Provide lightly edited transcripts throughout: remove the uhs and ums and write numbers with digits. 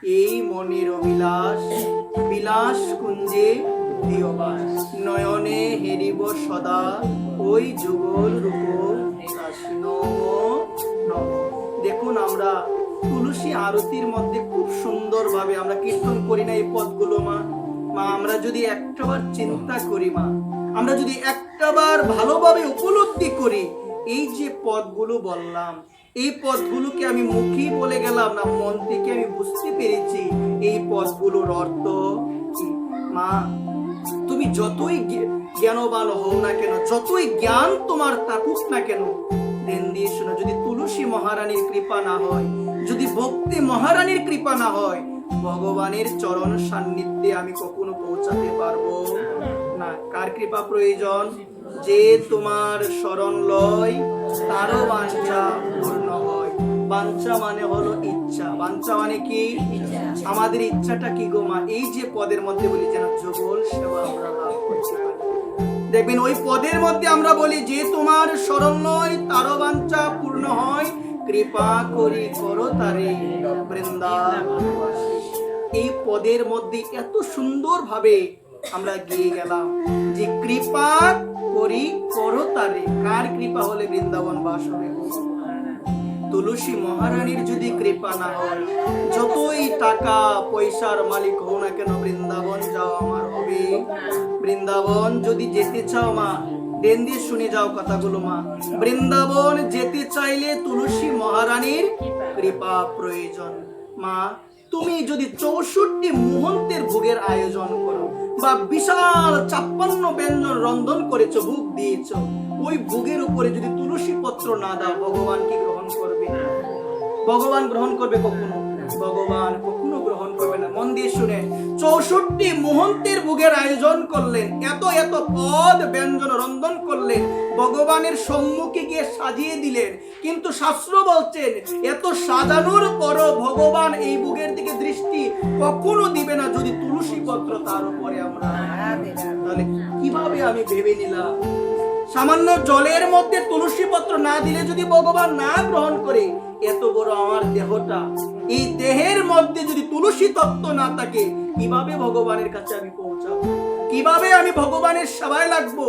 এই মনের অবিলাস বিলাস কুঞ্জে দিয়বাস, নয়নে হেরিব সদা ওই যুগল রূপ নম। দেখুন, আমরা তুলসী আরতির মধ্যে খুব সুন্দরভাবে আমরা কীর্তন করি না এই পদগুলো মা। মা, আমরা যদি একটাবার চিন্তা করি মা, আমরা যদি একটাবার ভালোভাবে উপলব্ধি করি, এই যে পদগুলো বললাম, এই পদগুলোকে আমি মুখে বলে গেলাম না, মন থেকে আমি বুঝতে পেরেছি এই পদগুলোর অর্থ কি। মা, তুমি যতই জ্ঞানবান হও না কেন, যতই জ্ঞান তোমার থাকুক না কেন, ধ্যান দিয়ে শোনো, যদি তুলসী মহারানীর কৃপা না হয়, যদি ভক্তি মহারানীর কৃপা না হয়, ভগবানের চরণ সান্নিধ্যে আমি কখনো পৌঁছাতে পারবো না। কার কৃপা প্রয়োজন? যে তোমার শরণ লয় তারও বাঞ্ছা পূর্ণ হয়। বাঞ্ছা মানে হলো ইচ্ছা। বাঞ্ছা মানে কি? আমাদের ইচ্ছাটা কি গো মা? এই যে পদের মধ্যে বলি যেন যুগল সেবা আমরা লাভ করতে পারি। দেখবেন ওই পদের মধ্যে আমরা বলি যে তোমার শরণ লয় তারও বাঞ্ছা পূর্ণ হয়, কৃপা করি করো তারে বৃন্দাবন। এই পদের মধ্যে এত সুন্দর ভাবে আমরা গিয়ে গেলাম যে কৃপা করি করো তারে। কার কৃপা হলে বৃন্দাবন বাস হবে? তুলসী মহারানীর যদি কৃপা না হয়, যতই টাকা পয়সার মালিক হও না কেন, বৃন্দাবন যাও আমার হবে। বৃন্দাবন যদি যেতে চাও মা, দেন দিয়ে শুনে যাও কথাগুলো মা, বৃন্দাবন যেতে চাইলে তুলসী মহারানীর কৃপা প্রয়োজন। মা, তুমি যদি 64 মুহূর্তের ভোগের আয়োজন করো বা বিশাল 56 ব্যঞ্জন রন্ধন করেছো, ভোগ দিয়েছো, ওই ভোগের উপরে যদি তুলসী পত্র না দাও, ভগবান কি গ্রহণ করবে? ভগবান গ্রহণ করবে কখনো? ভগবান কখনো গ্রহণ করবে না। মন দিয়ে শুনে, 64 মুহূর্তের ভোগের আয়োজন করলেন, এত এত পদ ব্যঞ্জন রন্ধন করলেন, ভগবানের সম্মুখে গিয়ে সাজিয়ে দিলেন, কিন্তু শাস্ত্র বলছেন এত সাজানোর পরও ভগবান এই ভোগের দিকে দৃষ্টি কখনো দিবে না যদি তুলসী পত্র তার উপরে আমরা। তাহলে কিভাবে আমি ভেবে নিলাম সামান্য জলের মধ্যে তুলসী পত্র না দিলে যদি ভগবান না গ্রহণ করে, এত বড় আমার দেহটা, এই দেহের মধ্যে যদি তুলসী তত্ত্ব না থাকে, কিভাবে ভগবানের কাছে আমি পৌঁছাবো? কিভাবে আমি ভগবানের সেবায় লাগবো?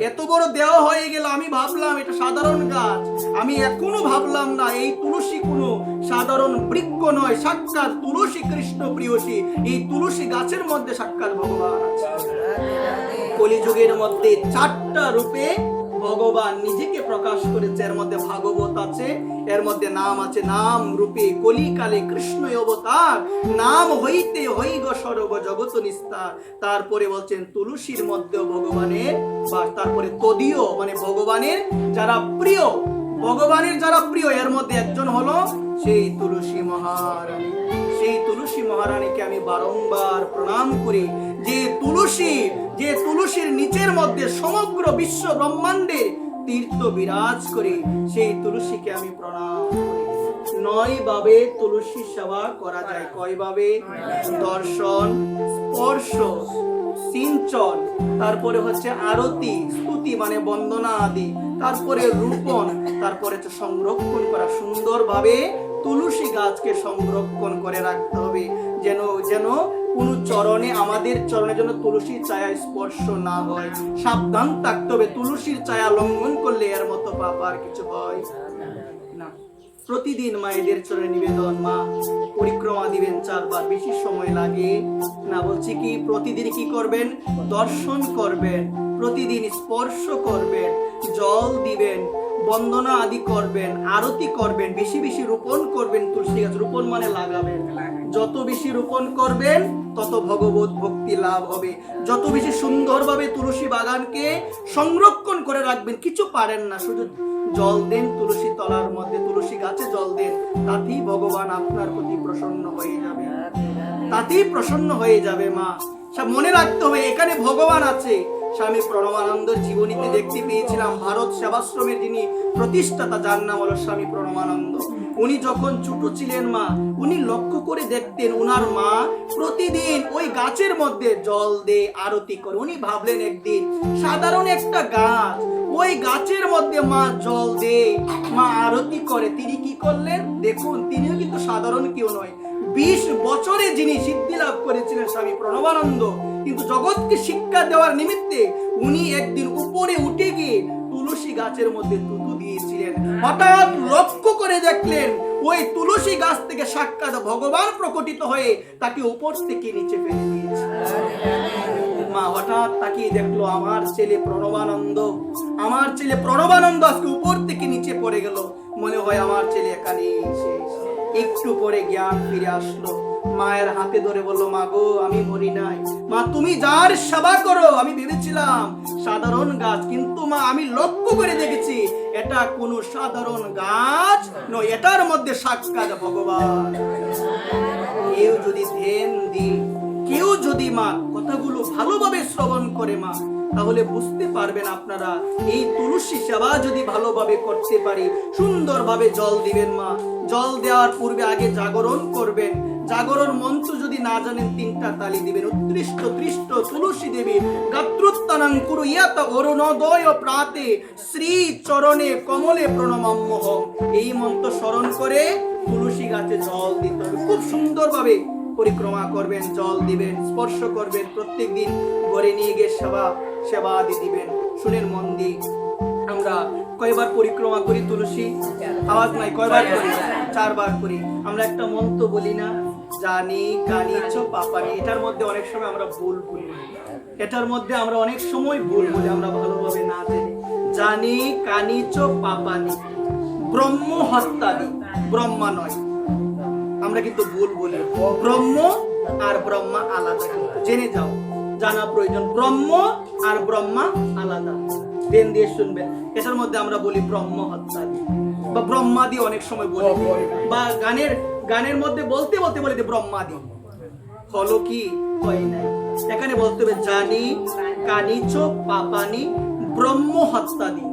এত বড় দেহ হয়ে গেল, আমি ভাবলাম এটা সাধারণ গাছ, আমি এখনো ভাবলাম না এই তুলসী কোনো সাধারণ বৃক্ষ নয়, সাক্ষাৎ তুলসী কৃষ্ণ প্রিয়সী। এই তুলসী গাছের মধ্যে সাক্ষাৎ ভগবান আছে। কলিযুগের মধ্যে 4টা রূপে ভগবান নিজেকে প্রকাশ করেছে। এর মধ্যে ভাগবত আছে, এর মধ্যে নাম আছে, নাম রূপে কলিকালে কৃষ্ণ অবতার, নাম হইতে হইগ সর্ব জগৎ নিস্তার। তারপরে বলছেন তুলসীর মধ্যে ভগবানের বাস। তারপরে তদীয় মানে ভগবানের যারা প্রিয়, ভগবানের যারা প্রিয়, এর মধ্যে একজন হলো সেই তুলসী মহারানী। সেই তুলসী মহারানীকে আমি বারংবার প্রণাম করি। যে তুলসীর নিচের মধ্যে সমগ্র বিশ্ব ব্রহ্মাণ্ডের তীর্থ বিরাজ করে, সেই তুলসীকে আমি প্রণাম করি। 9 ভাবে তুলসী সেবা করা যায়। কয় ভাবে? দর্শন, স্পর্শ, সিঞ্চন, তারপরে হচ্ছে আরতি, স্তুতি মানে বন্দনা আদি, তারপরে রূপণ, তারপরে হচ্ছে সংরক্ষণ করা। সুন্দরভাবে তুলসী গাছকে সংরক্ষণ করে রাখতে হবে, যেন কোন চরণে, আমাদের চরণে যেন তুলসীর ছায়া স্পর্শ না হয়। সাবধান থাকতে হবে, তুলসীর ছায়া লঙ্ঘন করলে এর মতো পাপ আর কিছু হয় না। প্রতিদিন মায়েদের চরণে নিবেদন, মা পরিক্রমা দিবেন 4 বার, বেশি সময় লাগে না। বলছি কি, প্রতিদিন কি করবেন? দর্শন করবেন, প্রতিদিন স্পর্শ করবেন, জল দিবেন, বন্দনা আদি করবেন, আরতি করবেন, বেশি বেশি রোপণ করবেন। তুলসী গাছ রোপণ মানে লাগাবেন। যত বেশি রোপণ করবেন তত ভগবত ভক্তি লাভ হবে। যত বেশি সুন্দরভাবে তুলসী বাগানকে সংরক্ষণ করে রাখবেন, কিছু পারেন না, শুধু জল দেন তুলসী তলার মধ্যে, তুলসী গাছে জল দেন, তাতেই ভগবান আপনার প্রতি প্রসন্ন হয়ে যাবে, তাতেই প্রসন্ন হয়ে যাবে। মা, সব মনে রাখতে হবে এখানে ভগবান আছে। স্বামী প্রণবানন্দর জীবনীতে দেখতে পেয়েছিলাম, ভারত সেবাশ্রমের যিনি প্রতিষ্ঠাতা, যার নাম হলো স্বামী প্রণবানন্দ। উনি যখন ছোট ছিলেন মা, উনি লক্ষ্য করে দেখতেন উনার মা প্রতিদিন ওই গাছের মধ্যে জল দিয়ে আরতি করে। উনি ভাবলেন একদিন সাধারণ একটা গাছ, ওই গাছের মধ্যে মা জল দেয়, মা আরতি করে। তিনি কি করলেন দেখুন, তিনিও কিন্তু সাধারণ কেউ নয়, 20 বছরে যিনি সিদ্ধি লাভ করেছিলেন স্বামী প্রণবানন্দ, কিন্তু জগৎকে শিক্ষা দেওয়ার নিমিত্তে উনি একদিন উপরে উঠে গিয়ে তুলসী গাছের মধ্যে থুতু দিয়েছিলেন। হঠাৎ লক্ষ্য করে দেখলেন ওই তুলসী গাছ থেকে সাক্ষাৎ ভগবান প্রকটিত হয়ে তাকে উপর থেকে নিচে ফেলে দিয়েছে। মা হঠাৎ তাকিয়ে দেখলো আমার ছেলে প্রণবানন্দ আজকে উপর থেকে নিচে পড়ে গেল। মনে হয় আমার ছেলে এখানে শেষ। একটু পরে জ্ঞান ফিরে আসলো, মায়ের হাতে ধরে বললো, মা গো আমি মরি নাই, মা তুমি যার সেবা করো আমি ভেবেছিলাম সাধারণ গাছ, কিন্তু মা আমি লক্ষ্য করে দেখেছি এটা কোনো সাধারণ গাছ নয়, এটার মধ্যে সাক্ষাৎ ভগবান। কেউ যদি ধ্যান দিয়ে, কেউ যদি মা কথাগুলো ভালোভাবে শ্রবণ করে মা, তাহলে বুঝতে পারবেন আপনারা এই তুলসী সেবা যদি ভালোভাবে করতে পারি। সুন্দরভাবে জল দিবেন মা, জল দেওয়ার পূর্বে আগে জাগরণ করবেন। জাগরণ মন্ত্র যদি না জানেন 3টা তালি দিবেন। উত্তৃষ্ট তৃষ্ট তুলসী দেবী গাত্রোত্তানং কুরুয়াত অরুণোদয় প্রাতে শ্রী চরণে কমলে প্রণমাম্যহম। এই মন্ত্র স্মরণ করে তুলসী গাছে জল দিতে হবে। খুব সুন্দরভাবে পরিক্রমা করবেন, জল দিবেন, স্পর্শ করবেন, প্রত্যেকদিন ঘরে নিয়ে গিয়ে সেবা আদি দিবেন। শুনেন মন দিয়ে, আমরা কয়বার পরিক্রমা করি তুলসী? আওয়াজ নাই, কয়বার করি? 4 বার করি। আমরা একটা মন্ত্র বলি না, জানি কানি চ পাপানি। এটার মধ্যে অনেক সময় আমরা ভুল বলি, আমরা ভালোভাবে না জেনে। জানি কানি চ পাপানি ব্রহ্ম হত্যাদি, ব্রহ্মা নয়, আমরা কিন্তু ভুল বলি। ব্রহ্ম আর ব্রহ্মা আলাদা, জেনে যাও, জানা প্রয়োজন। ব্রহ্ম আর ব্রহ্মা আলাদা, দেন দিয়ে শুনবেন। এটার মধ্যে আমরা বলি ব্রহ্ম হত্যাদি বা ব্রহ্মাদি, অনেক সময় বলি, বা গানের মধ্যে বলতে বলি ব্রহ্মাদি। হলো কি হয় নাই, এখানে বলতে হবে জানি কানিচ পাপানি ব্রহ্ম হত্যাদি।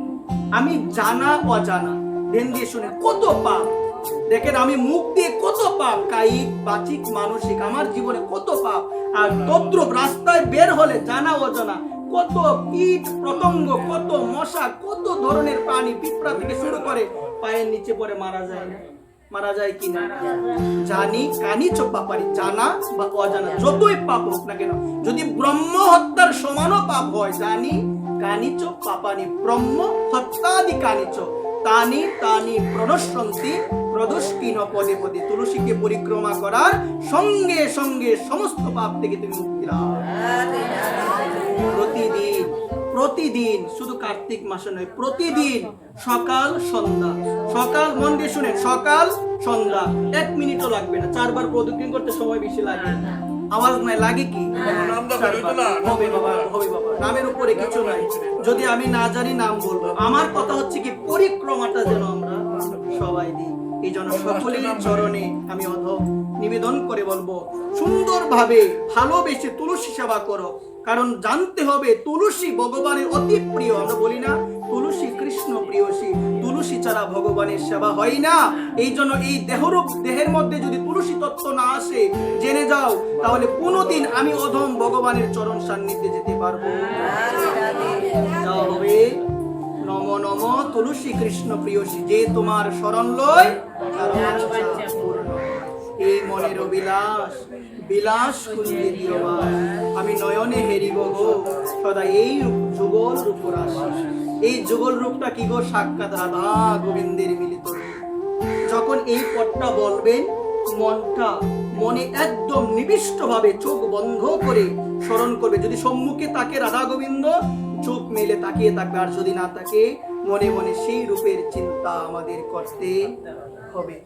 আমি জানা অজানা, দেন দিয়ে শুনে কত পাপ। দেখেন আমি মুখ দিয়ে কত পাপ, কায়িক বাচিক মানসিক, আমার জীবনে কত পাপ। আর তদ্রুপ রাস্তায় বের হলে জানা অজানা কত কীট পতঙ্গ, কত মশা, কত ধরনের প্রাণী, পিঁপড়া থেকে শুরু করে পায়ের নিচে পড়ে মারা যায় না? মারা যায় কি না? জানি কানি চোপা পারি, জানা বা অজানা যতই পাপ হোক না কেন, যদি ব্রহ্ম হত্যার সমানও পাপ হয়, জানি কানি চোপ পাপানি ব্রহ্ম হত্যাদি কানি চোপ তানি তানি প্রদর্শন্তি প্রদস্কিন পদে পদে। তুলসীকে পরিক্রমা করার সঙ্গে সঙ্গে সমস্ত পাপ থেকে তুমি মুক্তি লাভ। প্রতিদিন শুধু কার্তিক মাসে নয়, প্রতিদিন সকাল সন্ধ্যা, সকাল মন দিয়ে শুনেন, সকাল সন্ধ্যা 1 মিনিটও লাগবে না। 4 বার প্রদক্ষিণ করতে সময় বেশি লাগে। আওয়াজ নাই, লাগে কি? হবে বাবা, নামের উপরে কিছু নাই। যদি আমি না জানি নাম বলবো। আমার কথা হচ্ছে কি, পরিক্রমাটা যেন আমরা সবাই দিই। এই জন্য সকলের চরণে আমি নিবেদন করে বলবো, সুন্দরভাবে ভালোবেসে তুলসী সেবা করো। কারণ জানতে হবে তুলসী ভগবানের অতি প্রিয়। আমরা বলি না তুলসী কৃষ্ণ প্রিয়সী, তুলসী ছাড়া ভগবানের সেবা হয় না। এই জন্য এই দেহের মধ্যে যদি তুলসী তত্ত্ব না আসে, জেনে যাও, তাহলে কোনোদিন আমি অধম ভগবানের চরণ সান্নিধ্যে যেতে পারবো যা হবে। নম নম তুলসী কৃষ্ণ প্রিয়সী, যে তোমার শরণ লয় এই মনের বিলাস কুঞ্জে দিও। আমি নয়নে হেরিব গো সদা এই যুগল রূপ রাশি। এই যুগল রূপটা কি গো? সাক্ষাৎ রাধা গোবিন্দের মিলিত রূপ। যখন এই পদটা বলবেন, মনে একদম নিবিষ্ট ভাবে চোখ বন্ধ করে স্মরণ করবে। যদি সম্মুখে তাকে রাধা গোবিন্দ, চোখ মেলে তাকিয়ে থাকবে। আর যদি না থাকে, মনে মনে সেই রূপের চিন্তা আমাদের করতে হবে।